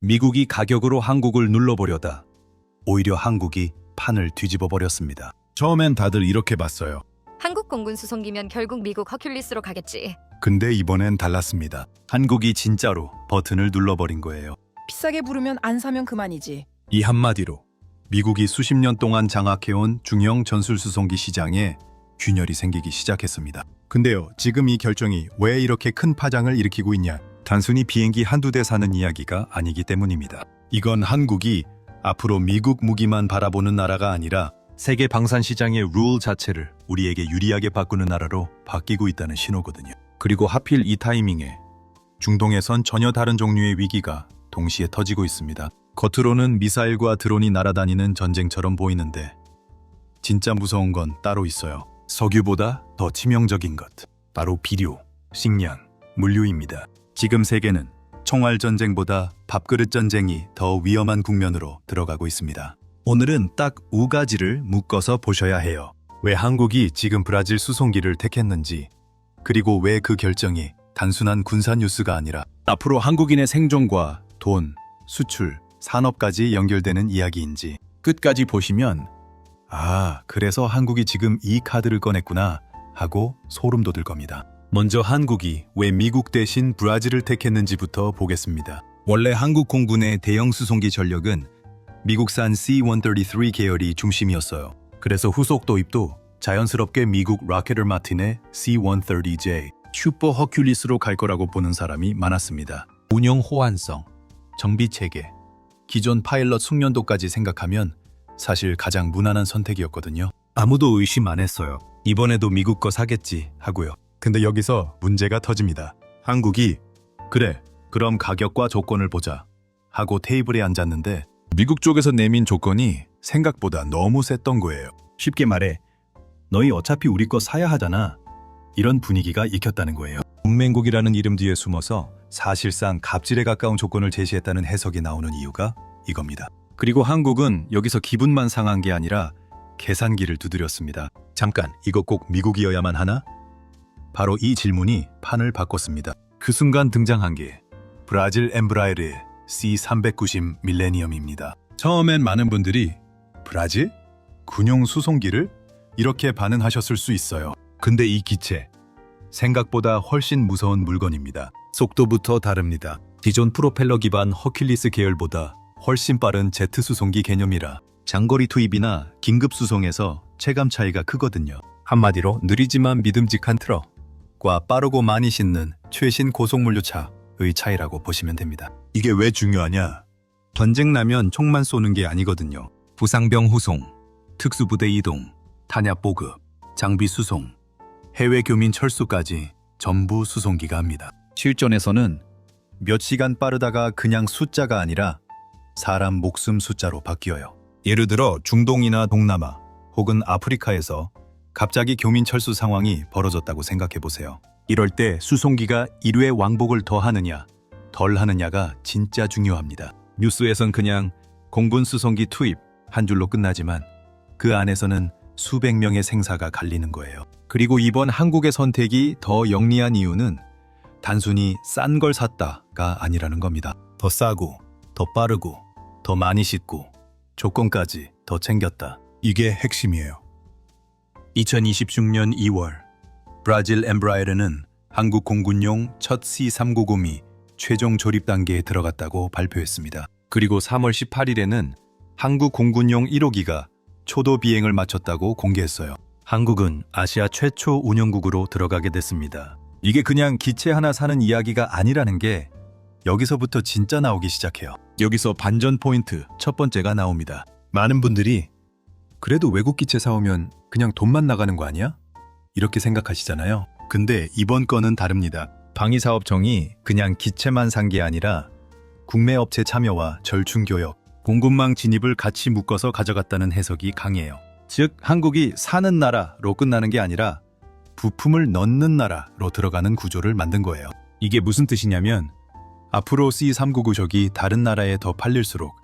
미국이 가격으로 한국을 눌러보려다 오히려 한국이 판을 뒤집어 버렸습니다. 처음엔 다들 이렇게 봤어요. 한국 공군 수송기면 결국 미국 허큘리스로 가겠지. 근데 이번엔 달랐습니다. 한국이 진짜로 버튼을 눌러버린 거예요. 비싸게 부르면 안 사면 그만이지. 이 한마디로 미국이 수십 년 동안 장악해온 중형 전술수송기 시장에 균열이 생기기 시작했습니다. 근데요, 지금 이 결정이 왜 이렇게 큰 파장을 일으키고 있냐? 단순히 비행기 한두 대 사는 이야기가 아니기 때문입니다. 이건 한국이 앞으로 미국 무기만 바라보는 나라가 아니라 세계 방산 시장의 룰 자체를 우리에게 유리하게 바꾸는 나라로 바뀌고 있다는 신호거든요. 그리고 하필 이 타이밍에 중동에선 전혀 다른 종류의 위기가 동시에 터지고 있습니다. 겉으로는 미사일과 드론이 날아다니는 전쟁처럼 보이는데 진짜 무서운 건 따로 있어요. 석유보다 더 치명적인 것, 바로 비료, 식량, 물류입니다. 지금 세계는 총알 전쟁보다 밥그릇 전쟁이 더 위험한 국면으로 들어가고 있습니다. 오늘은 딱 5가지를 묶어서 보셔야 해요. 왜 한국이 지금 브라질 수송기를 택했는지, 그리고 왜 그 결정이 단순한 군사 뉴스가 아니라 앞으로 한국인의 생존과 돈, 수출, 산업까지 연결되는 이야기인지 끝까지 보시면 그래서 한국이 지금 이 카드를 꺼냈구나 하고 소름 돋을 겁니다. 먼저 한국이 왜 미국 대신 브라질을 택했는지부터 보겠습니다. 원래 한국 공군의 대형 수송기 전력은 미국산 C-133 계열이 중심이었어요. 그래서 후속 도입도 자연스럽게 미국 락헤드 마틴의 C-130J, 슈퍼 허큘리스로 갈 거라고 보는 사람이 많았습니다. 운영 호환성, 정비 체계, 기존 파일럿 숙련도까지 생각하면 사실 가장 무난한 선택이었거든요. 아무도 의심 안 했어요. 이번에도 미국 거 사겠지 하고요. 근데 여기서 문제가 터집니다. 한국이 그래, 그럼 가격과 조건을 보자 하고 테이블에 앉았는데 미국 쪽에서 내민 조건이 생각보다 너무 셌던 거예요. 쉽게 말해 너희 어차피 우리 거 사야 하잖아. 이런 분위기가 익혔다는 거예요. 동맹국이라는 이름 뒤에 숨어서 사실상 갑질에 가까운 조건을 제시했다는 해석이 나오는 이유가 이겁니다. 그리고 한국은 여기서 기분만 상한 게 아니라 계산기를 두드렸습니다. 잠깐, 이거 꼭 미국이어야만 하나? 바로 이 질문이 판을 바꿨습니다. 그 순간 등장한 게 브라질 엠브라에르 C-390 밀레니엄입니다. 처음엔 많은 분들이 브라질? 군용 수송기를? 이렇게 반응하셨을 수 있어요. 근데 이 기체, 생각보다 훨씬 무서운 물건입니다. 속도부터 다릅니다. 기존 프로펠러 기반 허큘리스 계열보다 훨씬 빠른 제트 수송기 개념이라 장거리 투입이나 긴급 수송에서 체감 차이가 크거든요. 한마디로 느리지만 믿음직한 트럭과 빠르고 많이 싣는 최신 고속물류차의 차이라고 보시면 됩니다. 이게 왜 중요하냐? 전쟁 나면 총만 쏘는 게 아니거든요. 부상병 후송, 특수부대 이동, 탄약 보급, 장비 수송, 해외 교민 철수까지 전부 수송기가 합니다. 실전에서는 몇 시간 빠르다가 그냥 숫자가 아니라 사람 목숨 숫자로 바뀌어요. 예를 들어 중동이나 동남아 혹은 아프리카에서 갑자기 교민 철수 상황이 벌어졌다고 생각해 보세요. 이럴 때 수송기가 인류의 왕복을 더 하느냐, 덜 하느냐가 진짜 중요합니다. 뉴스에선 그냥 공군 수송기 투입 한 줄로 끝나지만 그 안에서는 수백 명의 생사가 갈리는 거예요. 그리고 이번 한국의 선택이 더 영리한 이유는 단순히 싼 걸 샀다가 아니라는 겁니다. 더 싸고, 더 빠르고, 더 많이 싣고, 조건까지 더 챙겼다. 이게 핵심이에요. 2026년 2월, 브라질 엠브라에르는 한국 공군용 첫 C-390이 최종 조립 단계에 들어갔다고 발표했습니다. 그리고 3월 18일에는 한국 공군용 1호기가 초도 비행을 마쳤다고 공개했어요. 한국은 아시아 최초 운영국으로 들어가게 됐습니다. 이게 그냥 기체 하나 사는 이야기가 아니라는 게 여기서부터 진짜 나오기 시작해요. 여기서 반전 포인트 첫 번째가 나옵니다. 많은 분들이 그래도 외국 기체 사오면 그냥 돈만 나가는 거 아니야? 이렇게 생각하시잖아요. 근데 이번 건은 다릅니다. 방위사업청이 그냥 기체만 산 게 아니라 국내 업체 참여와 절충 교역, 공군망 진입을 같이 묶어서 가져갔다는 해석이 강해요. 즉 한국이 사는 나라로 끝나는 게 아니라 부품을 넣는 나라로 들어가는 구조를 만든 거예요. 이게 무슨 뜻이냐면 앞으로 C-399적이 다른 나라에 더 팔릴수록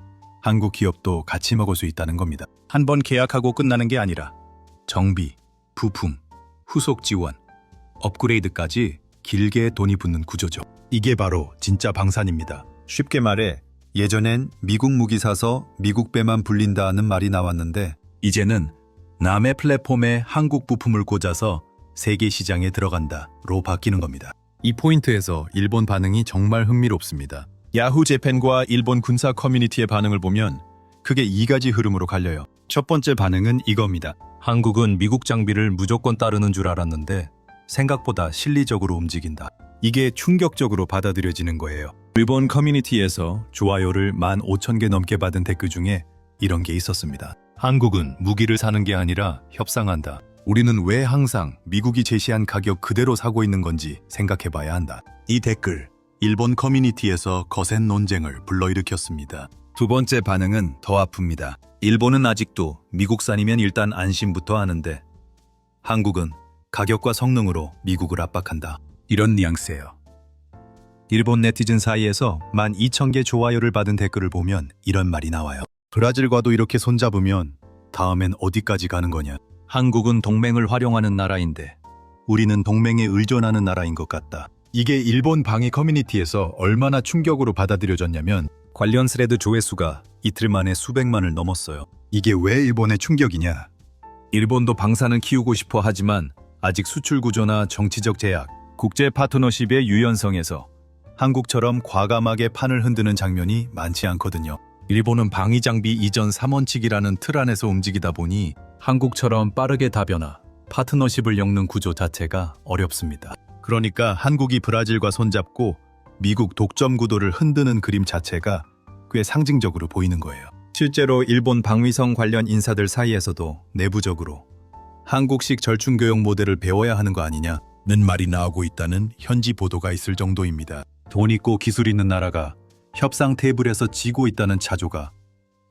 한국 기업도 같이 먹을 수 있다는 겁니다. 한 번 계약하고 끝나는 게 아니라 정비, 부품, 후속 지원, 업그레이드까지 길게 돈이 붙는 구조죠. 이게 바로 진짜 방산입니다. 쉽게 말해 예전엔 미국 무기 사서 미국 배만 불린다는 말이 나왔는데 이제는 남의 플랫폼에 한국 부품을 꽂아서 세계 시장에 들어간다로 바뀌는 겁니다. 이 포인트에서 일본 반응이 정말 흥미롭습니다. 야후 재팬과 일본 군사 커뮤니티의 반응을 보면 크게 2가지 흐름으로 갈려요. 첫 번째 반응은 이겁니다. 한국은 미국 장비를 무조건 따르는 줄 알았는데 생각보다 실리적으로 움직인다. 이게 충격적으로 받아들여지는 거예요. 일본 커뮤니티에서 좋아요를 15,000개 넘게 받은 댓글 중에 이런 게 있었습니다. 한국은 무기를 사는 게 아니라 협상한다. 우리는 왜 항상 미국이 제시한 가격 그대로 사고 있는 건지 생각해 봐야 한다. 이 댓글, 일본 커뮤니티에서 거센 논쟁을 불러일으켰습니다. 두 번째 반응은 더 아픕니다. 일본은 아직도 미국산이면 일단 안심부터 하는데 한국은 가격과 성능으로 미국을 압박한다. 이런 뉘앙스예요. 일본 네티즌 사이에서 12,000개 좋아요를 받은 댓글을 보면 이런 말이 나와요. 브라질과도 이렇게 손잡으면 다음엔 어디까지 가는 거냐. 한국은 동맹을 활용하는 나라인데 우리는 동맹에 의존하는 나라인 것 같다. 이게 일본 방위 커뮤니티에서 얼마나 충격으로 받아들여졌냐면 관련 스레드 조회수가 이틀 만에 수백만을 넘었어요. 이게 왜 일본의 충격이냐? 일본도 방사능 키우고 싶어 하지만 아직 수출 구조나 정치적 제약, 국제 파트너십의 유연성에서 한국처럼 과감하게 판을 흔드는 장면이 많지 않거든요. 일본은 방위 장비 이전 3원칙이라는 틀 안에서 움직이다 보니 한국처럼 빠르게 다변화, 파트너십을 엮는 구조 자체가 어렵습니다. 그러니까 한국이 브라질과 손잡고 미국 독점 구도를 흔드는 그림 자체가 꽤 상징적으로 보이는 거예요. 실제로 일본 방위성 관련 인사들 사이에서도 내부적으로 한국식 절충교역 모델을 배워야 하는 거 아니냐는 말이 나오고 있다는 현지 보도가 있을 정도입니다. 돈 있고 기술 있는 나라가 협상 테이블에서 지고 있다는 차조가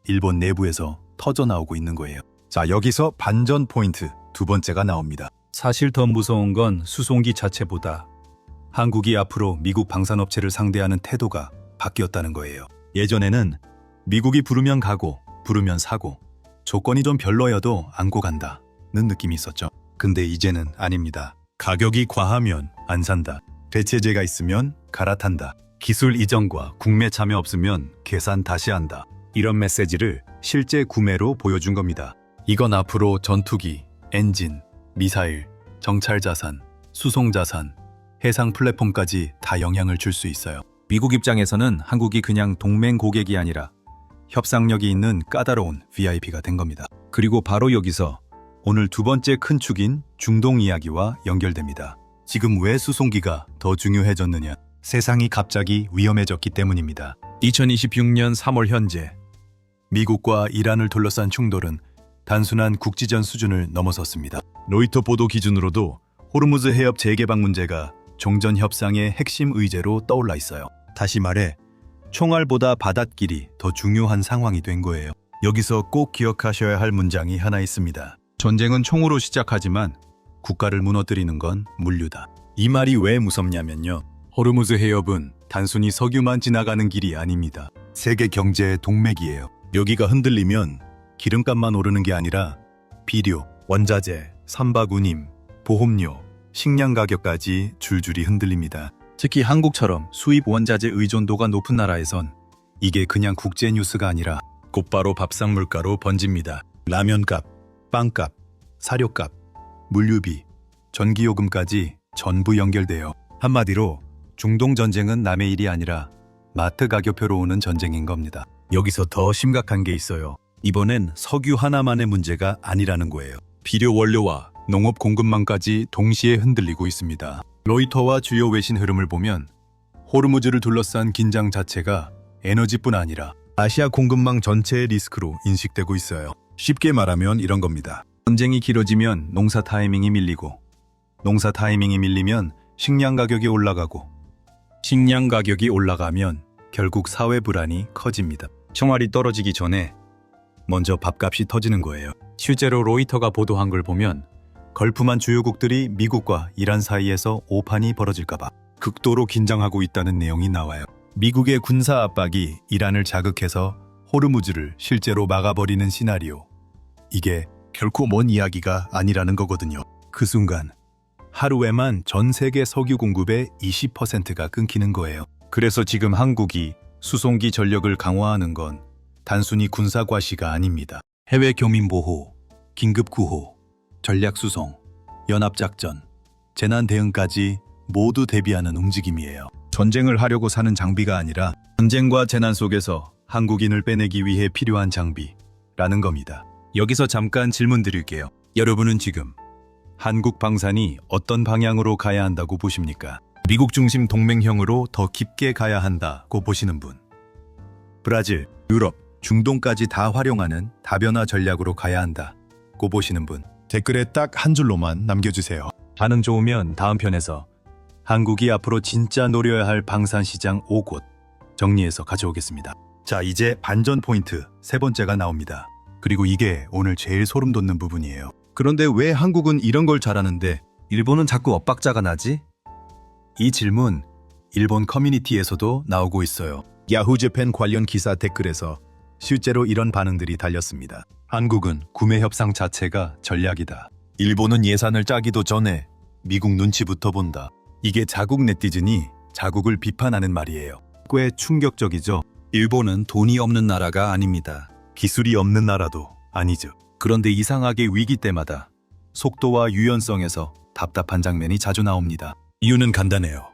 일본 내부에서 터져나오고 있는 거예요. 자, 여기서 반전 포인트 두 번째가 나옵니다. 사실 더 무서운 건 수송기 자체보다 한국이 앞으로 미국 방산업체를 상대하는 태도가 바뀌었다는 거예요. 예전에는 미국이 부르면 가고 부르면 사고 조건이 좀 별로여도 안고 간다는 느낌이 있었죠. 근데 이제는 아닙니다. 가격이 과하면 안 산다. 대체제가 있으면 갈아탄다. 기술 이전과 국내 참여 없으면 계산 다시 한다. 이런 메시지를 실제 구매로 보여준 겁니다. 이건 앞으로 전투기, 엔진, 미사일, 정찰 자산, 수송 자산, 해상 플랫폼까지 다 영향을 줄 수 있어요. 미국 입장에서는 한국이 그냥 동맹 고객이 아니라 협상력이 있는 까다로운 VIP가 된 겁니다. 그리고 바로 여기서 오늘 두 번째 큰 축인 중동 이야기와 연결됩니다. 지금 왜 수송기가 더 중요해졌느냐? 세상이 갑자기 위험해졌기 때문입니다. 2026년 3월 현재 미국과 이란을 둘러싼 충돌은 단순한 국지전 수준을 넘어섰습니다. 로이터 보도 기준으로도 호르무즈 해협 재개방 문제가 종전 협상의 핵심 의제로 떠올라 있어요. 다시 말해 총알보다 바닷길이 더 중요한 상황이 된 거예요. 여기서 꼭 기억하셔야 할 문장이 하나 있습니다. 전쟁은 총으로 시작하지만 국가를 무너뜨리는 건 물류다. 이 말이 왜 무섭냐면요. 호르무즈 해협은 단순히 석유만 지나가는 길이 아닙니다. 세계 경제의 동맥이에요. 여기가 흔들리면 기름값만 오르는 게 아니라 비료, 원자재, 선박운임, 보험료, 식량 가격까지 줄줄이 흔들립니다. 특히 한국처럼 수입 원자재 의존도가 높은 나라에선 이게 그냥 국제 뉴스가 아니라 곧바로 밥상 물가로 번집니다. 라면값, 빵값, 사료값, 물류비, 전기요금까지 전부 연결돼요. 한마디로 중동 전쟁은 남의 일이 아니라 마트 가격표로 오는 전쟁인 겁니다. 여기서 더 심각한 게 있어요. 이번엔 석유 하나만의 문제가 아니라는 거예요. 비료 원료와 농업 공급망까지 동시에 흔들리고 있습니다. 로이터와 주요 외신 흐름을 보면 호르무즈를 둘러싼 긴장 자체가 에너지뿐 아니라 아시아 공급망 전체의 리스크로 인식되고 있어요. 쉽게 말하면 이런 겁니다. 전쟁이 길어지면 농사 타이밍이 밀리고 농사 타이밍이 밀리면 식량 가격이 올라가고 식량 가격이 올라가면 결국 사회 불안이 커집니다. 총알이 떨어지기 전에 먼저 밥값이 터지는 거예요. 실제로 로이터가 보도한 걸 보면 걸프만 주요국들이 미국과 이란 사이에서 오판이 벌어질까봐 극도로 긴장하고 있다는 내용이 나와요. 미국의 군사 압박이 이란을 자극해서 호르무즈를 실제로 막아버리는 시나리오. 이게 결코 먼 이야기가 아니라는 거거든요. 그 순간 하루에만 전 세계 석유 공급의 20%가 끊기는 거예요. 그래서 지금 한국이 수송기 전력을 강화하는 건 단순히 군사 과시가 아닙니다. 해외 교민 보호, 긴급 구호, 전략 수송, 연합 작전, 재난 대응까지 모두 대비하는 움직임이에요. 전쟁을 하려고 사는 장비가 아니라 전쟁과 재난 속에서 한국인을 빼내기 위해 필요한 장비라는 겁니다. 여기서 잠깐 질문 드릴게요. 여러분은 지금 한국 방산이 어떤 방향으로 가야 한다고 보십니까? 미국 중심 동맹형으로 더 깊게 가야 한다고 보시는 분. 브라질, 유럽, 중동까지 다 활용하는 다변화 전략으로 가야 한다고 보시는 분. 댓글에 딱 한 줄로만 남겨주세요. 반응 좋으면 다음 편에서 한국이 앞으로 진짜 노려야 할 방산시장 5곳 정리해서 가져오겠습니다. 자, 이제 반전 포인트 세 번째가 나옵니다. 그리고 이게 오늘 제일 소름 돋는 부분이에요. 그런데 왜 한국은 이런 걸 잘하는데 일본은 자꾸 엇박자가 나지? 이 질문 일본 커뮤니티에서도 나오고 있어요. 야후재팬 관련 기사 댓글에서 실제로 이런 반응들이 달렸습니다. 한국은 구매 협상 자체가 전략이다. 일본은 예산을 짜기도 전에 미국 눈치부터 본다. 이게 자국 네티즌이 자국을 비판하는 말이에요. 꽤 충격적이죠. 일본은 돈이 없는 나라가 아닙니다. 기술이 없는 나라도 아니죠. 그런데 이상하게 위기 때마다 속도와 유연성에서 답답한 장면이 자주 나옵니다. 이유는 간단해요.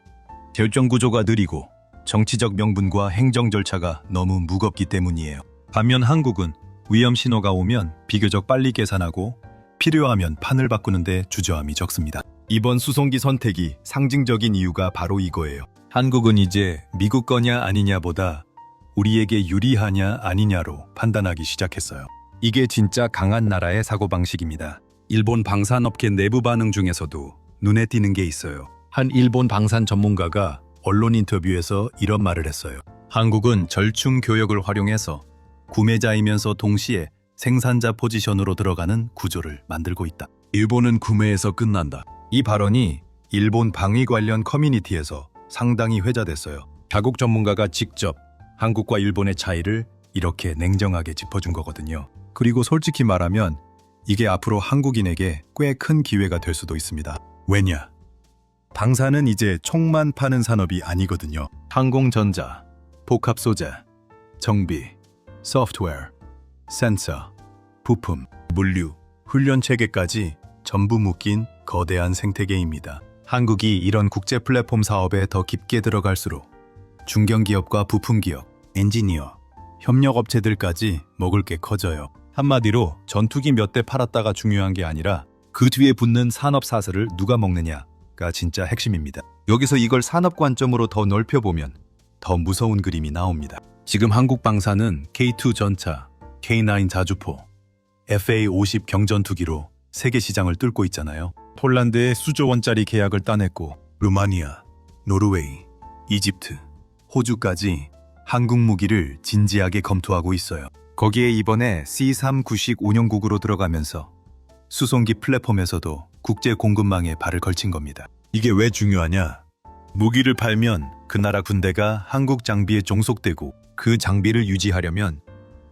결정 구조가 느리고 정치적 명분과 행정 절차가 너무 무겁기 때문이에요. 반면 한국은 위험 신호가 오면 비교적 빨리 계산하고 필요하면 판을 바꾸는데 주저함이 적습니다. 이번 수송기 선택이 상징적인 이유가 바로 이거예요. 한국은 이제 미국 거냐 아니냐보다 우리에게 유리하냐 아니냐로 판단하기 시작했어요. 이게 진짜 강한 나라의 사고방식입니다. 일본 방산업계 내부 반응 중에서도 눈에 띄는 게 있어요. 한 일본 방산 전문가가 언론 인터뷰에서 이런 말을 했어요. 한국은 절충 교역을 활용해서 구매자이면서 동시에 생산자 포지션으로 들어가는 구조를 만들고 있다. 일본은 구매에서 끝난다. 이 발언이 일본 방위 관련 커뮤니티에서 상당히 회자됐어요. 자국 전문가가 직접 한국과 일본의 차이를 이렇게 냉정하게 짚어준 거거든요. 그리고 솔직히 말하면 이게 앞으로 한국인에게 꽤 큰 기회가 될 수도 있습니다. 왜냐? 방산은 이제 총만 파는 산업이 아니거든요. 항공전자, 복합소재, 정비, 소프트웨어, 센서, 부품, 물류, 훈련 체계까지 전부 묶인 거대한 생태계입니다. 한국이 이런 국제 플랫폼 사업에 더 깊게 들어갈수록 중견기업과 부품기업, 엔지니어, 협력업체들까지 먹을 게 커져요. 한마디로 전투기 몇 대 팔았다가 중요한 게 아니라 그 뒤에 붙는 산업 사슬을 누가 먹느냐가 진짜 핵심입니다. 여기서 이걸 산업 관점으로 더 넓혀보면 더 무서운 그림이 나옵니다. 지금 한국 방산은 K2 전차, K9 자주포, FA-50 경전투기로 세계 시장을 뚫고 있잖아요. 폴란드에 수조 원짜리 계약을 따냈고 루마니아, 노르웨이, 이집트, 호주까지 한국 무기를 진지하게 검토하고 있어요. 거기에 이번에 C-3구식 운영국으로 들어가면서 수송기 플랫폼에서도 국제 공급망에 발을 걸친 겁니다. 이게 왜 중요하냐? 무기를 팔면 그 나라 군대가 한국 장비에 종속되고 그 장비를 유지하려면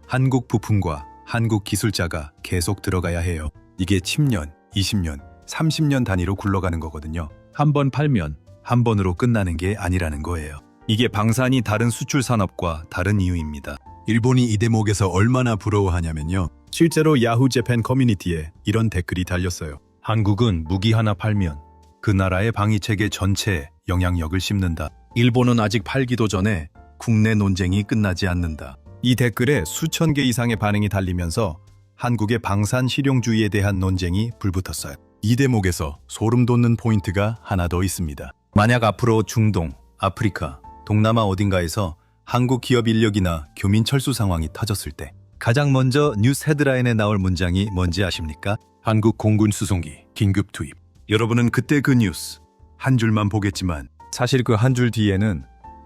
한국 부품과 한국 기술자가 계속 들어가야 해요. 이게 10년, 20년, 30년 단위로 굴러가는 거거든요. 한 번 팔면 한 번으로 끝나는 게 아니라는 거예요. 이게 방산이 다른 수출 산업과 다른 이유입니다. 일본이 이 대목에서 얼마나 부러워하냐면요. 실제로 야후재팬 커뮤니티에 이런 댓글이 달렸어요. 한국은 무기 하나 팔면 그 나라의 방위체계 전체에 영향력을 심는다. 일본은 아직 팔기도 전에 국내 논쟁이 끝나지 않는다. 이 댓글에 수천 개 이상의 반응이 달리면서 한국의 방산 실용주의에 대한 논쟁이 불붙었어요. 이 대목에서 소름 돋는 포인트가 하나 더 있습니다. 만약 앞으로 중동, 아프리카, 동남아 어딘가에서 한국 기업 인력이나 교민 철수 상황이 터졌을 때 가장 먼저 뉴스 헤드라인에 나올 문장이 뭔지 아십니까? 한국 공군 수송기 긴급 투입. 여러분은 그때 그 뉴스 한 줄만 보겠지만 사실 그 한 줄 뒤에는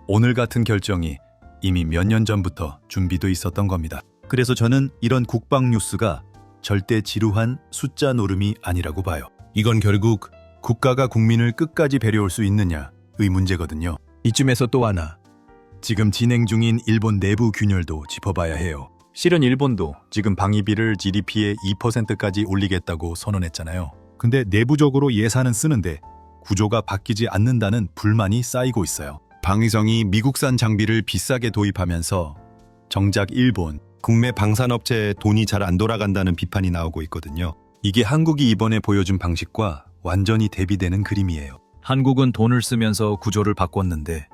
오늘 같은 결정이 이미 몇 년 전부터 준비돼 있었던 겁니다. 그래서 저는 이런 국방 뉴스가 절대 지루한 숫자 노름이 아니라고 봐요. 이건 결국 국가가 국민을 끝까지 배려할 수 있느냐의 문제거든요. 이쯤에서 또 하나, 지금 진행 중인 일본 내부 균열도 짚어봐야 해요. 실은 일본도 지금 방위비를 GDP의 2%까지 올리겠다고 선언했잖아요. 근데 내부적으로 예산은 쓰는데 구조가 바뀌지 않는다는 불만이 쌓이고 있어요. 방위성이 미국산 장비를 비싸게 도입하면서 정작 일본, 국내 방산업체에 돈이 잘 안 돌아간다는 비판이 나오고 있거든요. 이게 한국이 이번에 보여준 방식과 완전히 대비되는 그림이에요. 한국은 돈을 쓰면서 구조를 바꿨는데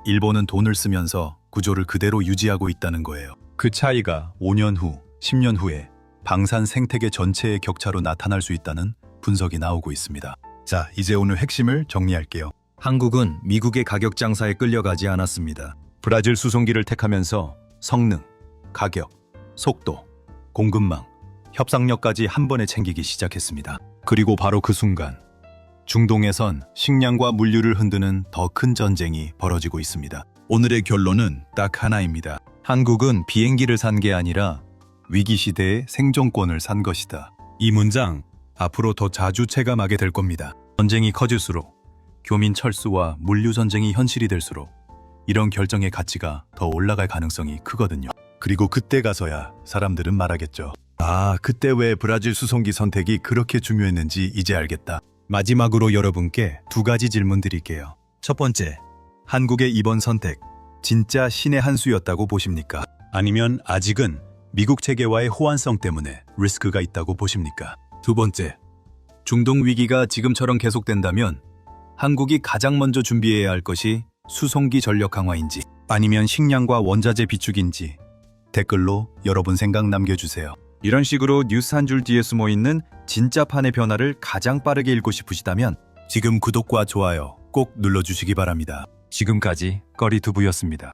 일본은 돈을 쓰면서 구조를 그대로 유지하고 있다는 거예요. 그 차이가 5년 후, 10년 후에 방산 생태계 전체의 격차로 나타날 수 있다는 분석이 나오고 있습니다. 자, 이제 오늘 핵심을 정리할게요. 한국은 미국의 가격 장사에 끌려가지 않았습니다. 브라질 수송기를 택하면서 성능, 가격, 속도, 공급망, 협상력까지 한 번에 챙기기 시작했습니다. 그리고 바로 그 순간 중동에선 식량과 물류를 흔드는 더 큰 전쟁이 벌어지고 있습니다. 오늘의 결론은 딱 하나입니다. 한국은 비행기를 산 게 아니라 위기 시대의 생존권을 산 것이다. 이 문장 앞으로 더 자주 체감하게 될 겁니다. 전쟁이 커질수록, 교민 철수와 물류 전쟁이 현실이 될수록 이런 결정의 가치가 더 올라갈 가능성이 크거든요. 그리고 그때 가서야 사람들은 말하겠죠. 아, 그때 왜 브라질 수송기 선택이 그렇게 중요했는지 이제 알겠다. 마지막으로 여러분께 2가지 질문 드릴게요. 첫 번째, 한국의 이번 선택 진짜 신의 한 수였다고 보십니까? 아니면 아직은 미국 체계와의 호환성 때문에 리스크가 있다고 보십니까? 두 번째, 중동 위기가 지금처럼 계속된다면 한국이 가장 먼저 준비해야 할 것이 수송기 전력 강화인지 아니면 식량과 원자재 비축인지 댓글로 여러분 생각 남겨주세요. 이런 식으로 뉴스 한 줄 뒤에 숨어있는 진짜 판의 변화를 가장 빠르게 읽고 싶으시다면 지금 구독과 좋아요 꼭 눌러주시기 바랍니다. 지금까지 꺼리두부였습니다.